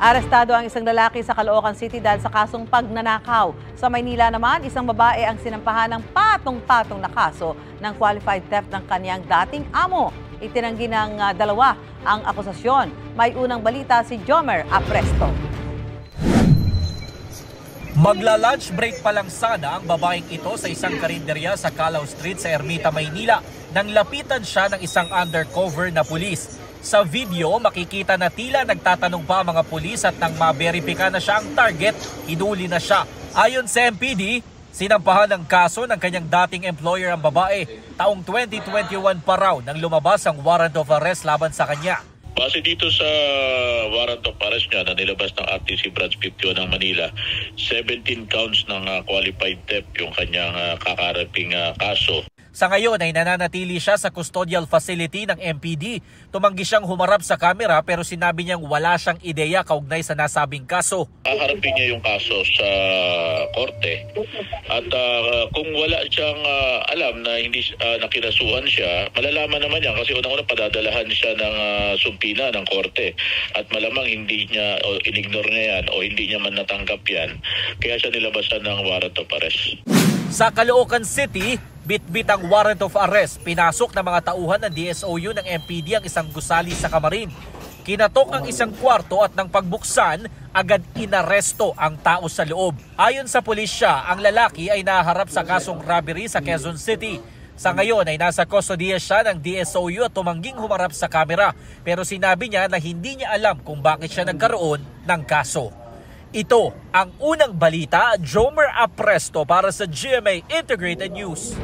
Arestado ang isang lalaki sa Caloocan City dahil sa kasong pagnanakaw. Sa Maynila naman, isang babae ang sinampahan ng patong-patong na kaso ng qualified theft ng kanyang dating amo. Itinanggi ng dalawa ang akusasyon. May unang balita si Jomer Apresto. Magla-lunch break pa lang sana ang babaeng ito sa isang karinderya sa Calao Street sa Ermita, Maynila nang lapitan siya ng isang undercover na pulis. Sa video, makikita na tila nagtatanong pa ang mga pulis at nang maberipika na siya ang target, hinuli na siya. Ayon sa MPD, sinampahan ng kaso ng kanyang dating employer ang babae. Taong 2021 pa raw nang lumabas ang warrant of arrest laban sa kanya. Base dito sa warrant of arrest niya na nilabas ng RTC Branch 51 ng Manila, 17 counts ng qualified theft yung kanyang kakaraping kaso. Sa ngayon ay nananatili siya sa custodial facility ng MPD. Tumanggi siyang humarap sa kamera pero sinabi niyang wala siyang ideya kaugnay sa nasabing kaso. Haharapin niya yung kaso sa korte at kung wala siyang alam na hindi nakinasuhan siya, malalaman naman niya kasi unang-una padadalahan siya ng sumpina ng korte at malamang hindi niya o inignore niya yan o hindi niya man natanggap yan kaya siya nilabasan ng warrant of arrest. Sa Caloocan City, bitbit ang warrant of arrest. Pinasok ng mga tauhan ng DSOU ng MPD ang isang gusali sa kamarin. Kinatok ang isang kwarto at nang pagbuksan, agad inaresto ang tao sa loob. Ayon sa pulisya, ang lalaki ay naharap sa kasong robbery sa Quezon City. Sa ngayon ay nasa kustodiya siya ng DSOU at tumangging humarap sa kamera. Pero sinabi niya na hindi niya alam kung bakit siya nagkaroon ng kaso. Ito ang unang balita, Jomer Apresto para sa GMA Integrated News.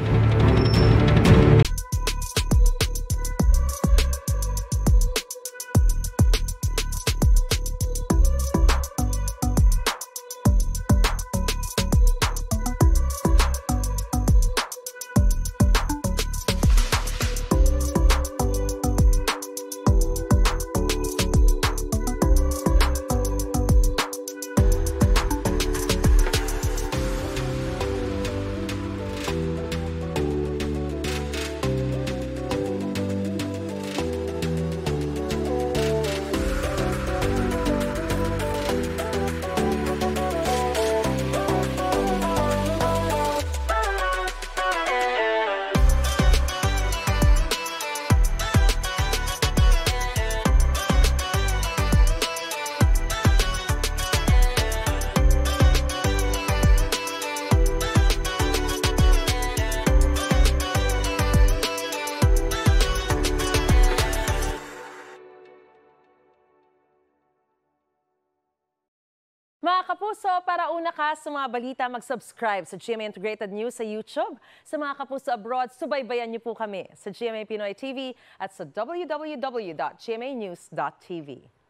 Mga kapuso, para una ka sa mga balita, mag-subscribe sa GMA Integrated News sa YouTube. Sa mga kapuso abroad, subaybayan niyo po kami sa GMA Pinoy TV at sa www.gmanews.tv.